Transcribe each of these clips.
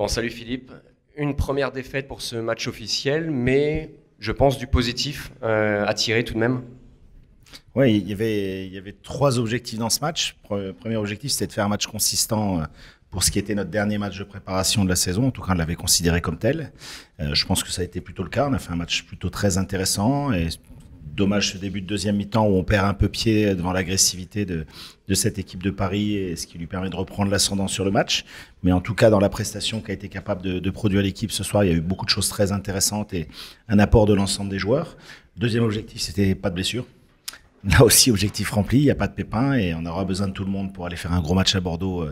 Bon, salut Philippe. Une première défaite pour ce match officiel, mais je pense du positif à tirer tout de même. Oui, il y avait trois objectifs dans ce match. Premier objectif, c'était de faire un match consistant pour ce qui était notre dernier match de préparation de la saison. En tout cas, on l'avait considéré comme tel. Je pense que ça a été plutôt le cas. On a fait un match plutôt très intéressant. Et dommage ce début de deuxième mi-temps où on perd un peu pied devant l'agressivité de cette équipe de Paris, et ce qui lui permet de reprendre l'ascendant sur le match. Mais en tout cas, dans la prestation qu'a été capable de produire l'équipe ce soir, il y a eu beaucoup de choses très intéressantes et un apport de l'ensemble des joueurs. Deuxième objectif, c'était pas de blessure. Là aussi, objectif rempli, il n'y a pas de pépin et on aura besoin de tout le monde pour aller faire un gros match à Bordeaux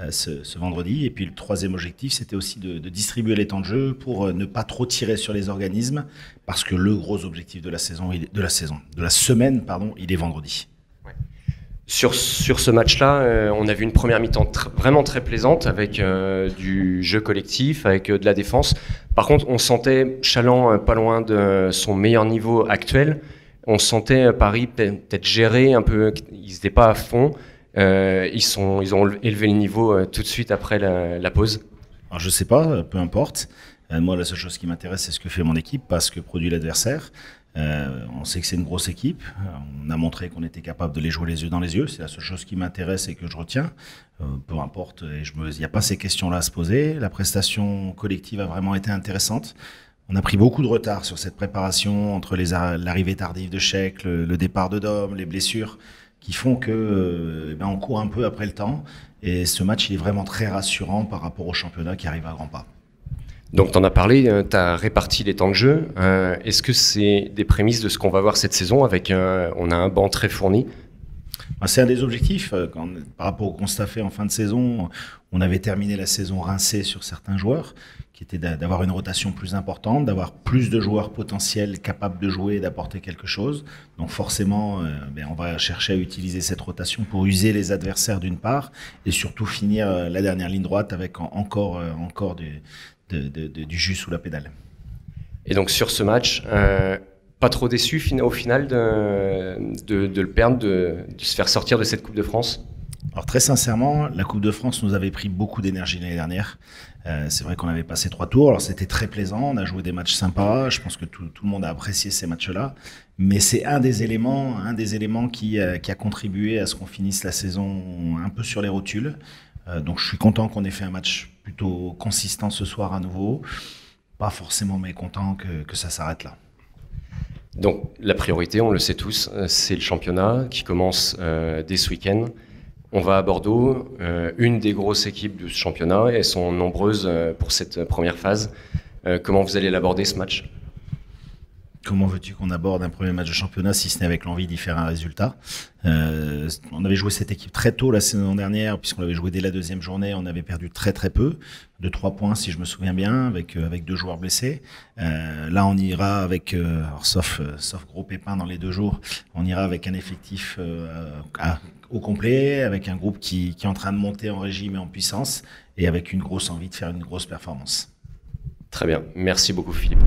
ce vendredi. Et puis le troisième objectif, c'était aussi de distribuer les temps de jeu pour ne pas trop tirer sur les organismes, parce que le gros objectif de la semaine, il est vendredi. Sur ce match-là, on a vu une première mi-temps vraiment très plaisante avec du jeu collectif, avec de la défense. Par contre, on sentait Chaland pas loin de son meilleur niveau actuel. On sentait Paris peut-être gérer un peu, ils n'étaient pas à fond. Ils ont élevé le niveau tout de suite après la pause. Alors je sais pas, peu importe. Moi, la seule chose qui m'intéresse, c'est ce que fait mon équipe, pas ce que produit l'adversaire. On sait que c'est une grosse équipe. On a montré qu'on était capable de les jouer les yeux dans les yeux. C'est la seule chose qui m'intéresse et que je retiens. Peu importe, il n'y a pas ces questions-là à se poser. La prestation collective a vraiment été intéressante. On a pris beaucoup de retard sur cette préparation entre l'arrivée tardive de Cheikh, le départ de Dom, les blessures, qui font que on court un peu après le temps. Et ce match, il est vraiment très rassurant par rapport au championnat qui arrive à grands pas. Donc tu en as parlé, tu as réparti les temps de jeu. Est-ce que c'est des prémices de ce qu'on va voir cette saison avec on a un banc très fourni? C'est un des objectifs. Par rapport au constat fait en fin de saison, on avait terminé la saison rincée sur certains joueurs, qui était d'avoir une rotation plus importante, d'avoir plus de joueurs potentiels capables de jouer et d'apporter quelque chose. Donc forcément, on va chercher à utiliser cette rotation pour user les adversaires d'une part, et surtout finir la dernière ligne droite avec encore du jus sous la pédale. Et donc sur ce match, pas trop déçu au final de le perdre, de se faire sortir de cette Coupe de France? Alors très sincèrement, la Coupe de France nous avait pris beaucoup d'énergie l'année dernière. C'est vrai qu'on avait passé 3 tours, alors c'était très plaisant, on a joué des matchs sympas, je pense que tout le monde a apprécié ces matchs-là, mais c'est un des éléments qui a contribué à ce qu'on finisse la saison un peu sur les rotules. Donc je suis content qu'on ait fait un match plutôt consistant ce soir à nouveau, pas forcément mécontent que ça s'arrête là. Donc la priorité, on le sait tous, c'est le championnat qui commence dès ce week-end. On va à Bordeaux, une des grosses équipes du championnat. Elles sont nombreuses pour cette première phase. Comment vous allez l'aborder ce match? Comment veux-tu qu'on aborde un premier match de championnat si ce n'est avec l'envie d'y faire un résultat? On avait joué cette équipe très tôt la saison dernière, puisqu'on l'avait joué dès la deuxième journée. On avait perdu très très peu, de 3 points si je me souviens bien, avec 2 joueurs blessés. Là, on ira avec, alors, sauf gros pépins dans les 2 jours, on ira avec un effectif au complet, avec un groupe qui est en train de monter en régime et en puissance, et avec une grosse envie de faire une grosse performance. Très bien, merci beaucoup Philippe.